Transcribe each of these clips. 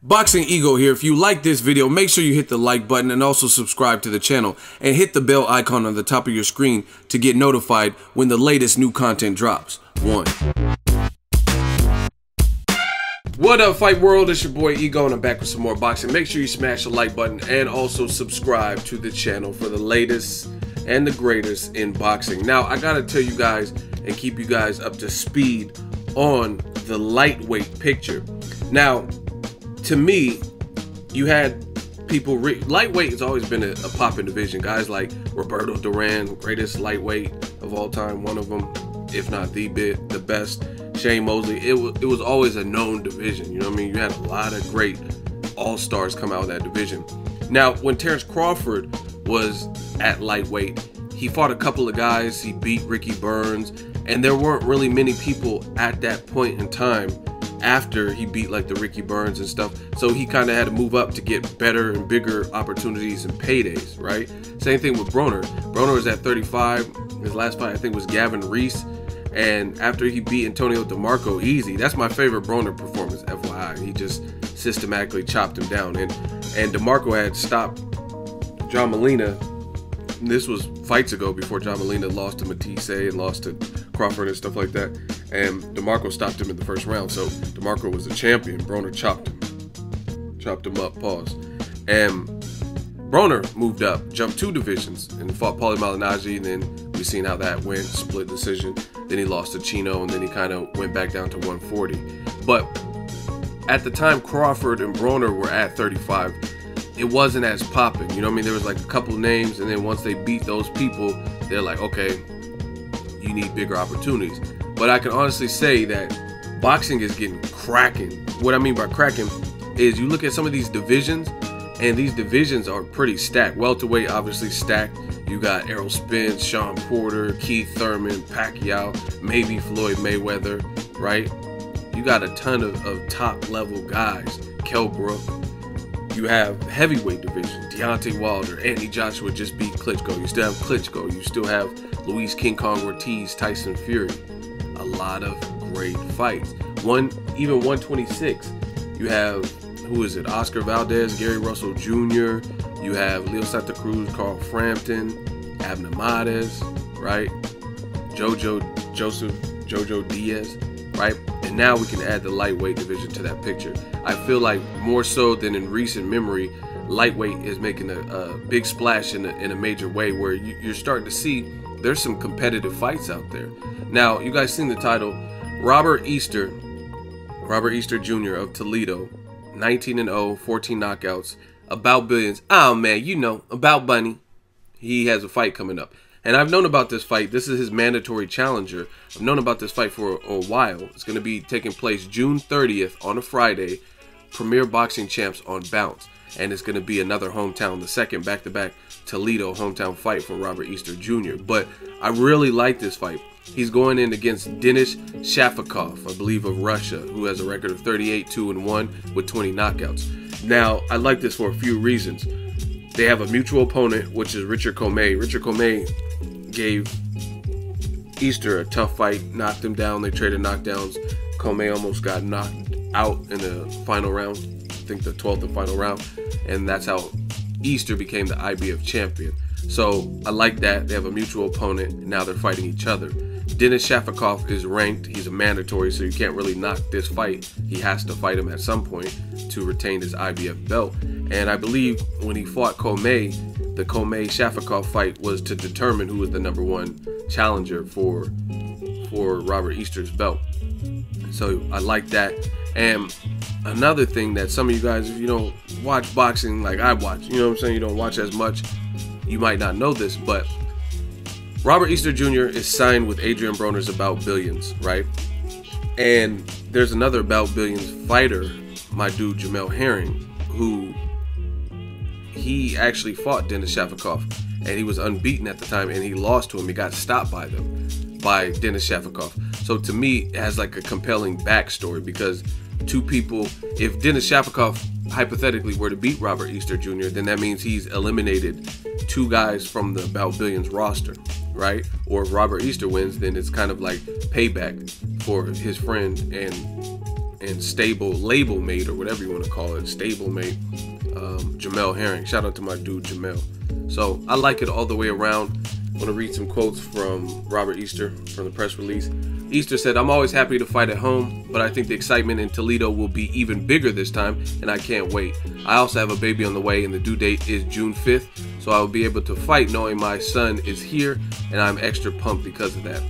Boxing Ego here. If you like this video, make sure you hit the like button and also subscribe to the channel and hit the bell icon on the top of your screen to get notified when the latest new content drops. What up, Fight World? It's your boy Ego and I'm back with some more boxing. Make sure you smash the like button and also subscribe to the channel for the latest and the greatest in boxing. Now, I gotta tell you guys and keep you guys up to speed on the lightweight picture. Now, to me, you had people, lightweight has always been a popping division. Guys like Roberto Duran, greatest lightweight of all time, one of them, if not the best. Shane Mosley, it was always a known division. You know what I mean? You had a lot of great all-stars come out of that division. Now, when Terrence Crawford was at lightweight, he fought a couple of guys. He beat Ricky Burns, and there weren't really many people at that point in time after he beat like the Ricky Burns and stuff. So he kind of had to move up to get better and bigger opportunities and paydays, right? Same thing with Broner. Broner was at 35. His last fight, I think, was Gavin Reese. And after he beat Antonio DeMarco easy, that's my favorite Broner performance, FYI. He just systematically chopped him down. And DeMarco had stopped John Molina. This was fights ago before John Molina lost to Matisse and lost to Crawford and stuff like that. And DeMarco stopped him in the first round. So DeMarco was the champion. Broner chopped him up, pause. And Broner moved up, jumped 2 divisions and fought Paulie Malignaggi, and then we seen how that went, split decision. Then he lost to Chino, and then he kind of went back down to 140. But at the time Crawford and Broner were at 35, it wasn't as popping. You know what I mean? There was like a couple names, and then once they beat those people, they're like, okay, you need bigger opportunities. But I can honestly say that boxing is getting cracking. What I mean by cracking is you look at some of these divisions, and these divisions are pretty stacked. Welterweight, obviously stacked. You got Errol Spence, Sean Porter, Keith Thurman, Pacquiao, maybe Floyd Mayweather, right? You got a ton of top-level guys. Kell Brook. You have heavyweight division. Deontay Wilder, Anthony Joshua just beat Klitschko. You still have Klitschko. You still have Luis King Kong Ortiz, Tyson Fury. A lot of great fights. Even 126. You have, who is it? Oscar Valdez, Gary Russell Jr. You have Leo Santa Cruz, Carl Frampton, Abner Mares, right? Jojo Diaz, right? And now we can add the lightweight division to that picture. I feel like more so than in recent memory, lightweight is making a big splash in a major way, where you're starting to see there's some competitive fights out there. Now, you guys seen the title, Robert Easter Jr. of Toledo, 19-0, 14 knockouts, about billions. Oh man, you know, about Bunny. He has a fight coming up. And I've known about this fight. This is his mandatory challenger. I've known about this fight for a while. It's going to be taking place June 30th on a Friday. Premier Boxing Champs on Bounce. And it's going to be another hometown, the second back-to-back Toledo hometown fight for Robert Easter Jr. But I really like this fight. He's going in against Denis Shakifov, I believe of Russia, who has a record of 38-2-1 with 20 knockouts. Now, I like this for a few reasons. They have a mutual opponent, which is Richard Commey. Richard Commey gave Easter a tough fight, knocked him down. They traded knockdowns. Commey almost got knocked out in the final round, I think the 12th and final round, and that's how Easter became the IBF champion. So I like that. They have a mutual opponent, and now they're fighting each other. Denis Shakifov is ranked. He's a mandatory, so you can't really knock this fight. He has to fight him at some point to retain his IBF belt. And I believe when he fought Commey, the Commey-Shakifov fight was to determine who was the #1 challenger for Robert Easter's belt. So I like that. And another thing that some of you guys, if you don't watch boxing like I watch, you know what I'm saying, you don't watch as much, you might not know this, but Robert Easter Jr. is signed with Adrian Broner's About Billions, right? And there's another About Billions fighter, my dude Jamel Herring, who he actually fought Denis Shakifov, and he was unbeaten at the time, and he lost to him. He got stopped by Denis Shakifov. So to me, it has like a compelling backstory, because two people, if Denis Shakifov hypothetically were to beat Robert Easter Jr., then that means he's eliminated 2 guys from the About Billions roster, right? Or if Robert Easter wins, then it's kind of like payback for his friend and and stable label mate, or whatever you want to call it, stable mate, Jamel Herring. Shout out to my dude Jamel. So I like it all the way around. I want to read some quotes from Robert Easter from the press release. Easter said, "I'm always happy to fight at home, but I think the excitement in Toledo will be even bigger this time, and I can't wait. I also have a baby on the way, and the due date is June 5th, so I will be able to fight knowing my son is here, and I'm extra pumped because of that."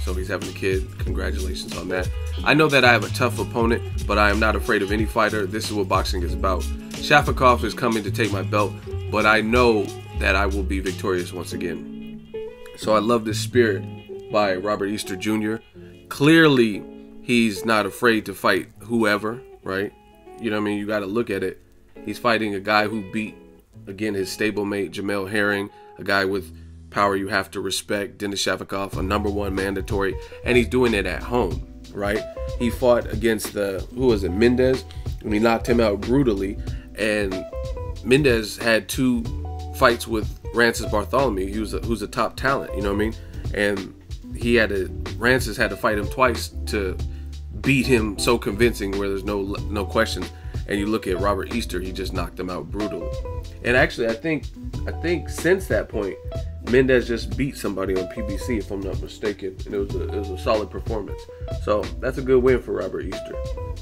So he's having a kid. Congratulations on that. "I know that I have a tough opponent, but I am not afraid of any fighter. This is what boxing is about. Shakifov is coming to take my belt, but I know that I will be victorious once again." So I love this spirit by Robert Easter Jr. Clearly, he's not afraid to fight whoever, right? You know what I mean? You got to look at it. He's fighting a guy who beat, again, his stablemate, Jamel Herring, a guy with power you have to respect, Denis Shakifov, a #1 mandatory, and he's doing it at home, right? He fought against Mendez, and he knocked him out brutally, and Mendez had 2 fights with Rances Bartholomew, who's a top talent, you know what I mean? And Rances had to fight him twice to beat him so convincing where there's no questions. And you look at Robert Easter, he just knocked him out brutally. And actually, I think since that point, Mendez just beat somebody on PBC, if I'm not mistaken, and it was a solid performance. So that's a good win for Robert Easter,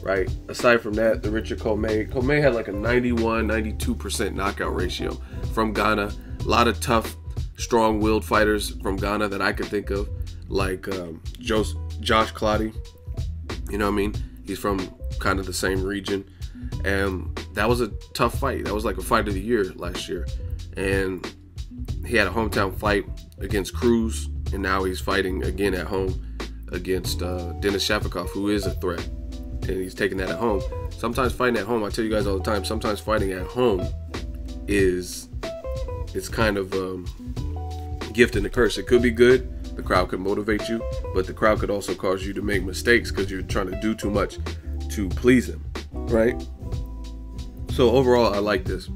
right? Aside from that, the Richard Comey had like a 91-92% knockout ratio from Ghana. A lot of tough, strong-willed fighters from Ghana that I could think of, like Josh Clotty. You know what I mean? He's from kind of the same region. And that was a tough fight. That was like a fight of the year last year. And he had a hometown fight against Cruz, and now he's fighting again at home against Denis Shakifov, who is a threat. And he's taking that at home. Sometimes fighting at home, I tell you guys all the time, sometimes fighting at home is kind of gift and a curse. It could be good. The crowd could motivate you, but the crowd could also cause you to make mistakes because you're trying to do too much to please them, right? So overall, I like this.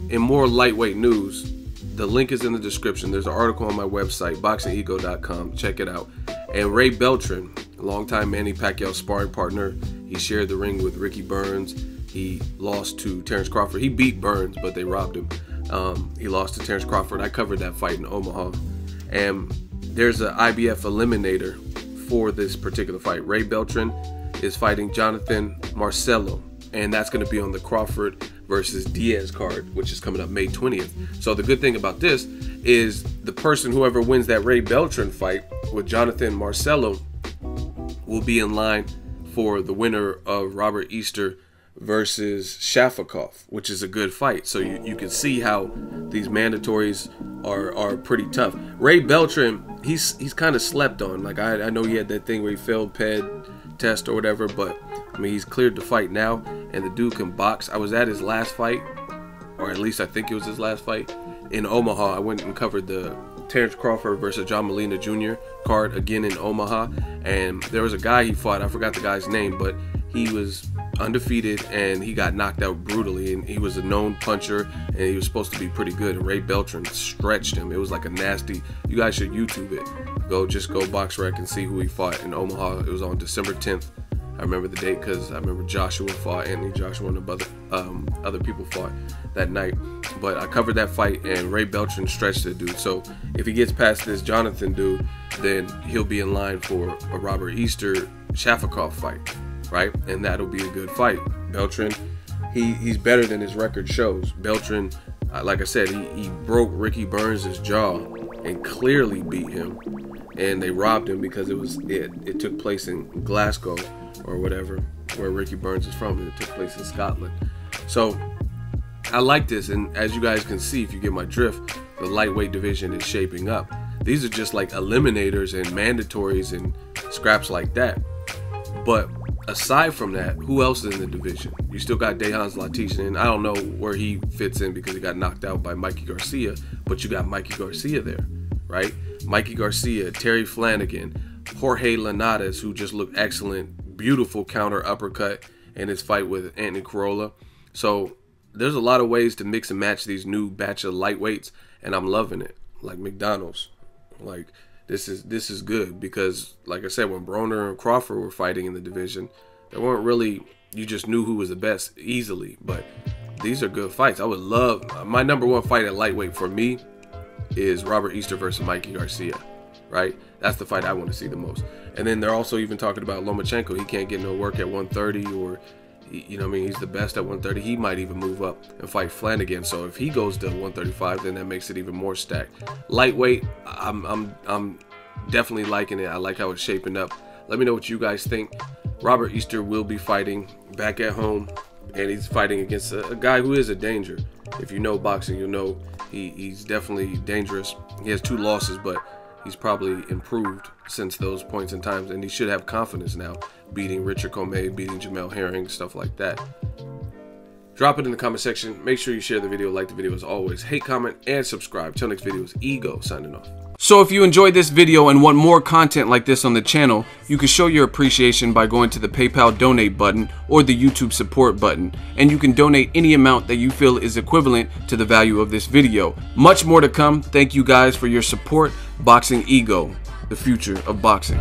In more lightweight news, the link is in the description. There's an article on my website, BOXINGEGO.com. Check it out. And Ray Beltran, a longtime Manny Pacquiao sparring partner, he shared the ring with Ricky Burns. He lost to Terrence Crawford. He beat Burns, but they robbed him. He lost to Terrence Crawford. I covered that fight in Omaha. And there's an IBF eliminator for this particular fight. Ray Beltran is fighting Jonathan Marcelo, and that's going to be on the Crawford versus Diaz card, which is coming up May 20th. So the good thing about this is the person, whoever wins that Ray Beltran fight with Jonathan Marcelo, will be in line for the winner of Robert Easter versus Shakifov, which is a good fight. So you can see how these mandatories are pretty tough. Ray Beltran, he's kind of slept on. Like I know he had that thing where he failed PED test or whatever, but I mean, he's cleared to fight now, and the dude can box. I was at his last fight, or at least I think it was his last fight, in Omaha. I went and covered the Terrence Crawford versus John Molina Jr. card again in Omaha, and there was a guy he fought. I forgot the guy's name, but he was undefeated, and he got knocked out brutally, and he was a known puncher, and he was supposed to be pretty good, and Ray Beltran stretched him. It was like a nasty, you guys should YouTube it. Just go BoxRec and see who he fought in Omaha. It was on December 10th. I remember the date because I remember Joshua fought, Anthony Joshua, and other people fought that night. But I covered that fight, and Ray Beltran stretched the dude. So if he gets past this Jonathan dude, then he'll be in line for a Robert Easter Shakifov fight, right? And that'll be a good fight. Beltran, he's better than his record shows. Beltran, like I said, he broke Ricky Burns' jaw and clearly beat him. And they robbed him because it took place in Glasgow or whatever, where Ricky Burns is from, and it took place in Scotland. So I like this, and as you guys can see, if you get my drift, the lightweight division is shaping up. These are just like eliminators and mandatories and scraps like that. But aside from that, who else is in the division? You still got Dejan Zlatić, and I don't know where he fits in because he got knocked out by Mikey Garcia, but you got Mikey Garcia there, right? Mikey Garcia, Terry Flanagan, Jorge Linares, who just looked excellent, beautiful counter uppercut in his fight with Anthony Corolla. So there's a lot of ways to mix and match these new batch of lightweights, and I'm loving it. Like McDonald's, like this is good because, like I said, when Broner and Crawford were fighting in the division, They weren't really, you just knew who was the best easily, but these are good fights. I would love, my number one fight at lightweight for me is Robert Easter versus Mikey Garcia, right? That's the fight I want to see the most. And then they're also even talking about Lomachenko. He can't get no work at 130, or, you know what I mean, he's the best at 130. He might even move up and fight Flanagan. So if he goes to 135, then that makes it even more stacked. Lightweight, I'm definitely liking it. I like how it's shaping up. Let me know what you guys think. Robert Easter will be fighting back at home, and he's fighting against a guy who is a danger. If you know boxing, you'll know he's definitely dangerous. He has 2 losses, but he's probably improved since those points in times, and he should have confidence now, beating Richard Comey, beating Jamel Herring, stuff like that. Drop it in the comment section. Make sure you share the video, like the video as always. Hate, comment, and subscribe. Till next video, it's Ego signing off. So if you enjoyed this video and want more content like this on the channel, you can show your appreciation by going to the PayPal donate button or the YouTube support button, and you can donate any amount that you feel is equivalent to the value of this video. Much more to come. Thank you guys for your support. Boxing Ego, the future of boxing.